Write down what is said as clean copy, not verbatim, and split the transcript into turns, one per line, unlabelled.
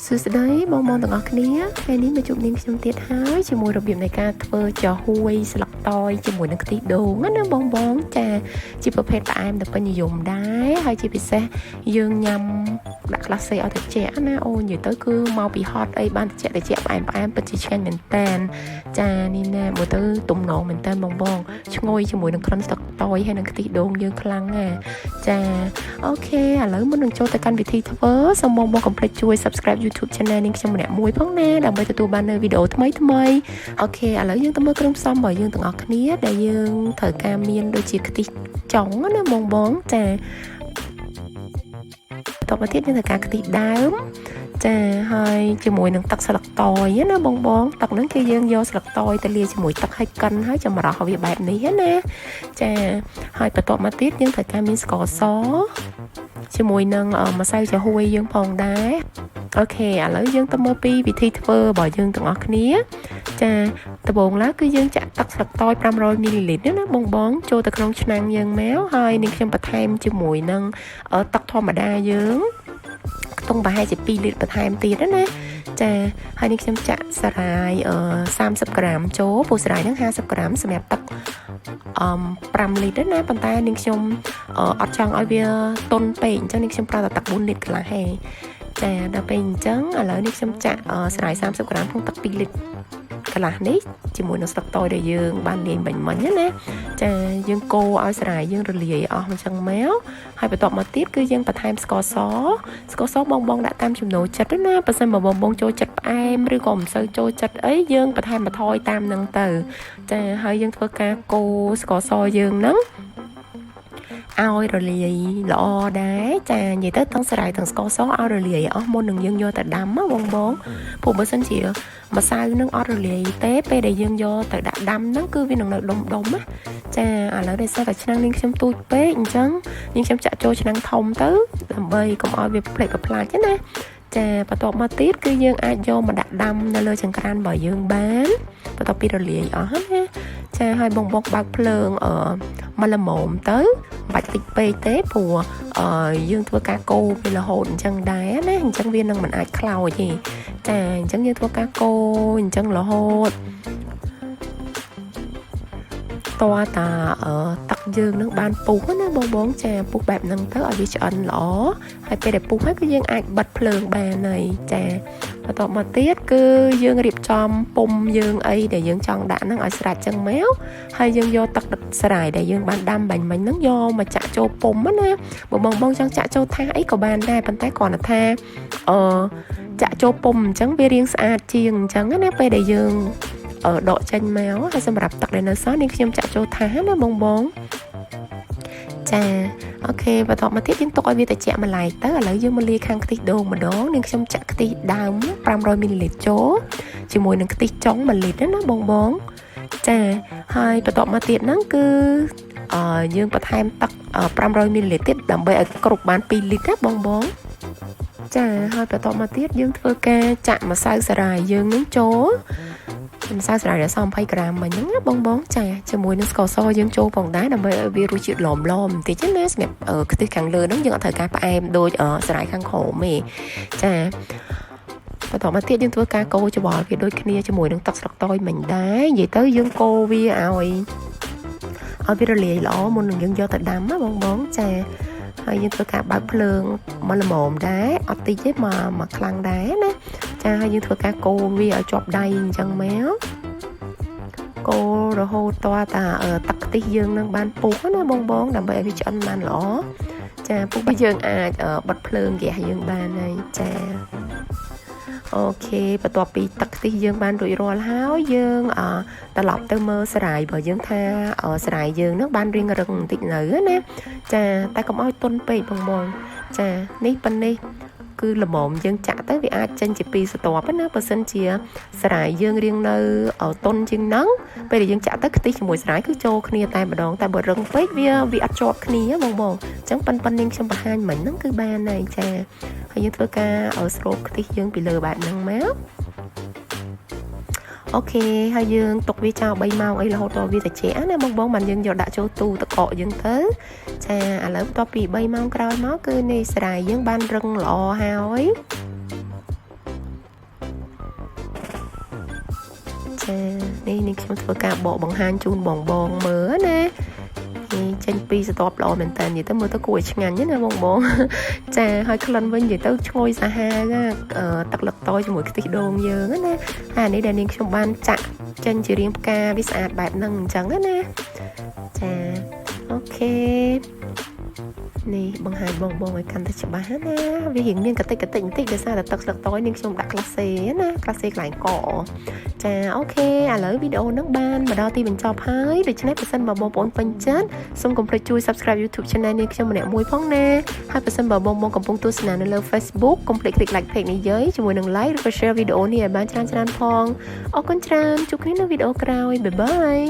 សួស្តីបងៗទាំងអស់គ្នាថ្ងៃនេះមកជួបនាងខ្ញុំទៀតហើយជាមួយរបៀបនៃការធ្វើចាហួយស្លឹកតយជាមួយនឹងខ្ទិះដូងណាបងចាជាប្រភេទផ្អែមដ៏ពេញនិយមដែរហើយជាពិសេសយើងញ៉ាំដាក់ក្លាសេឲ្យត្រជាក់ណាអូនិយាយទៅគឺមកពីហត់អីបានត្រជាក់ផ្អែមពិតជាឆ្ងាញ់មែនតើចានេះណាមើលទៅទំនងមែនតើបងឈ្ងុយជាមួយនឹងក្លិនស្លឹកតយហើយនឹងខ្ទិះដូងយើងខ្លាំងណាចាអូខេឥឡូវមុននឹងចូលទៅកាន់វិធីធ្វើសូមបងកុំភ្លេចជួយ Subscribe YouTube Channel នាងខ្ញុំម្នាក់មួយផងណាដើម្បីទទួលបាននូវវីដេអូថ្មីអូខេឥឡូវយើងទៅមើលគ្រឿងផ្សំរបស់យើងទាំងអស់គ្នាដែលយើងត្រូវការមានដូចជាខ្ទិះចុងណាបងចាបន្តមកទៀតយើងត្រូវការខ្ទិះដើមចាហើយជាមួយនឹងទឹកស្លឹកតយណាបងទឹកហ្នឹងគឺយើងយកស្លឹកតយទៅលាយជាមួយទឹកឲ្យកិនហើយចម្រោះវាបែបនេះណាចាហើយបន្ទាប់មកទៀតយើងត្រូវការមានស្ករសជាមួយនឹងម្សៅចាហួយយើងផងដែរអូខេឥឡូវយើងទៅមើលពីវិធីធ្វើរបស់យើងទាំងអស់គ្នាចាដំបូងឡើយគឺយើងចាក់ទឹកស្លឹកតយ500មីលីលីត្រណាបងចូលទៅក្នុងឆ្នាំងយើងមកហើយនឹងខ្ញុំបន្ថែមជាមួយនឹងទឹកធម្មតាយើងខ្ទង់ប្រហែលជា2លីត្របន្ថែមទៀតណាចាហើយនេះខ្ញុំចាក់សារាយ30ក្រាមចូលពូសារាយហ្នឹង50ក្រាមសម្រាប់ទឹក5លីត្រណាប៉ុន្តែនាងខ្ញុំអត់ចង់ឲ្យវាទន់ពេកអញ្ចឹងនាងខ្ញុំប្រើតែទឹក4លីត្រកន្លះហេចាដល់ពេលអញ្ចឹងឥឡូវនេះខ្ញុំចាក់សារាយ30ក្រាមក្នុងទឹក2លីត្រកន្លះនេះជាមួយនឹងស្លឹកតយដែលយើងបានលាយមិញណាចាយើងកូរឲ្យសារាយយើងរលាយអស់អញ្ចឹងមកហើយបន្ទាប់មកទៀតគឺយើងបន្ថែមស្ករសបងដាក់តាមចំណូលចិត្តណាបើសិនមកបងចូលចិត្តផ្អែមឬក៏មិនសូវចូលចិត្តអីយើងបន្ថែមបន្ថយតាមនឹងទៅចាហើយយើងធ្វើការកូរស្ករសយើងហ្នឹងឲ្យរលាយល្អដែរចានិយាយទៅទាំងសារាយទាំងស្ករសឲ្យរលាយអស់មុននឹងយើងយកទៅដាំណាបងព្រោះបើសិនជាម្សៅនឹងអត់រលាយទេពេលដែលយើងយកទៅដាក់ដាំហ្នឹងគឺវានឹងនៅដុំណាចាឥឡូវដោយសារតែឆ្នាំងនាងខ្ញុំទូចពេកអញ្ចឹងនាងខ្ញុំចាក់ចូលឆ្នាំងធំទៅដើម្បីកុំឲ្យវាផ្លេចផ្លាច់ណាចាបន្ទាប់មកទៀតគឺយើងអាចយកមកដាក់ដាំនៅលើចង្ក្រានរបស់យើងបានបន្ទាប់ពីរលាយអស់ណាចាហើយបងបើកភ្លើងមកល្មមទៅបាច់តិចពេកទេព្រោះយើងធ្វើការកូរពីរហូតអញ្ចឹងដែរណាអញ្ចឹងវានឹងមិនអាចខ្លោចទេចាអញ្ចឹងយើងធ្វើការកូរអញ្ចឹងរហូតតើតាទឹកយើងនឹងបានពុះណាបងចាពុះបែបហ្នឹងទៅឲ្យវាឆ្អិនល្អហើយពេលដែលពុះហើយគឺយើងអាចបិទភ្លើងបានហើយចាបន្ទាប់មកទៀតគឺយើងរៀបចំពុំយើងអីដែលយើងចង់ដាក់ហ្នឹងឲ្យស្រេចចឹងមកហើយយើងយកទឹកដិតសារាយដែលយើងបានដាំបាញ់មិញហ្នឹងយកមកចាក់ចូលពុំណាបើបងចង់ចាក់ចូលថាសអីក៏បានដែរប៉ុន្តែគ្រាន់តែថាចាក់ចូលពុំអញ្ចឹងវារាងស្អាតជាងអញ្ចឹងណាពេលដែលយើងដកចេញមកហើយសម្រាប់ទឹកដែលនៅសល់នេះខ្ញុំចាក់ចូលថាសណាបងចាអូខេបន្ទាប់មកទៀតយើងទុកឲ្យវាត្រជាក់ម្លែកទៅឥឡូវយើងមកលាយខាងខ្ទិះដូងម្ដងនឹងខ្ញុំចាក់ខ្ទិះដើម500មីលីលីត្រចូលជាមួយនឹងខ្ទិះចុង1លីត្រណាបងចាហើយបន្ទាប់មកទៀតហ្នឹងគឺយើងបន្ថែមទឹក500មីលីលីត្រទៀតដើម្បីឲ្យគ្រប់បាន2លីត្រណាបងចាហើយបន្ទាប់មកទៀតយើងធ្វើការចាក់ម្សៅសារាយយើងនឹងចូលម្សៅសារាយដល់20ក្រាមមិញហ្នឹងណាបងចាជាមួយនឹងស្ករសយើងចូលផងដែរដើម្បីឲ្យវារសជាតិឡមបន្តិចណាសម្រាប់ខ្ទិះខាងលើហ្នឹងយើងអត់ត្រូវការផ្អែមដូចសារាយខាងក្រោមទេចាបន្តមកទៀតយើងធ្វើការកូរច្របល់វាដូចគ្នាជាមួយនឹងទឹកស្លឹកតយមិញដែរនិយាយទៅយើងកូរវាឲ្យវារលាយល្អមុននឹងយើងយកទៅដាំណាបងចាហើយយើងធ្វើការបើកភ្លើងមកល្មមដែរអត់តិចទេមកខ្លាំងដែរណាចាហើយយើងធ្វើការកូរវាឲ្យជាប់ដៃអញ្ចឹងមកកូររហូតតតាទឹកខ្ទិះយើងនឹងបានពុះណាបងដើម្បីឲ្យវាឆ្អិនបានល្អចាពុះបើយើងអាចបិទភ្លើងហ្គាសយើងបានហើយចាអូខេបន្ទាប់ពីទឹកខ្ទិះយើងបានរួចរាល់ហើយយើងត្រឡប់ទៅមើលសារាយរបស់យើងថាសារាយយើងនឹងបានរៀងរឹងបន្តិចនៅណាចាតែកុំឲ្យទន់ពេកបងចានេះប៉ុណ្នេះគឺល្មមយើងចាក់ទៅវាអាចចេញជា2ស្រទាប់ណាបើសិនជាសារាយយើងរៀងនៅទន់ជាងហ្នឹងពេលដែលយើងចាក់ទៅខ្ទិះជាមួយសារាយគឺចូលគ្នាតែម្ដងតែបើរឹងពេកវាអត់ជាប់គ្នាបងអញ្ចឹងប៉ុណ្្នឹងខ្ញុំបង្ហាញមិញហ្នឹងគឺបានហើយចាហើយយើងធ្វើការស្រូបខ្ទិះយើងពីលើបែបហ្នឹងមកអូខេហើយយើងទុកវាចោល3ម៉ោងអីរហូតដល់វាត្រជាក់ណាបងបានយើងយកដាក់ចូលទូទឹកកកយើងទៅចាឥឡូវបន្ទាប់ពី3ម៉ោងក្រោយមកគឺនេះសារាយយើងបានរឹងល្អហើយ ចានេះខ្ញុំធ្វើការបកបង្ហាញជូនបងមើលណាចេញពីស្ទាប់ល្អមែនតើនិយាយទៅមើលទៅគួរឲ្យឆ្ងាញ់ណាបងចាហើយក្លិនវិញនិយាយទៅឈ្ងុយសាហាវទឹកលឹកតយជាមួយខ្ទិះដូងយើងណាអានេះដែលនាងខ្ញុំបានចាក់ចេញជារាងផ្កាវាស្អាតបែបហ្នឹងអញ្ចឹងណាចាអូខេនេះបង្ហាញបងឲ្យកាន់តែច្បាស់ណាវារៀងមានកតិចបន្តិចដោយសារតែទឹកស្លឹកតយនាងខ្ញុំដាក់ក្លាសេណាក្លាសេកន្លែងកចាអូខេឥឡូវវីដេអូហ្នឹងបានមកដល់ទីបញ្ចប់ហើយដូច្នេះបើសិនបើបងប្អូនពេញចិត្តសូមកុំភ្លេចជួយ Subscribe YouTube Channel នាងខ្ញុំម្នាក់មួយផងណាហើយបើសិនបើបងកំពុងទស្សនានៅលើ Facebook កុំភ្លេច click like page នេះយាយជាមួយនឹង like ឬក៏ share វីដេអូនេះឲ្យបានច្រើនផងអរគុណច្រើនជួបគ្នានៅវីដេអូក្រោយបាយបាយ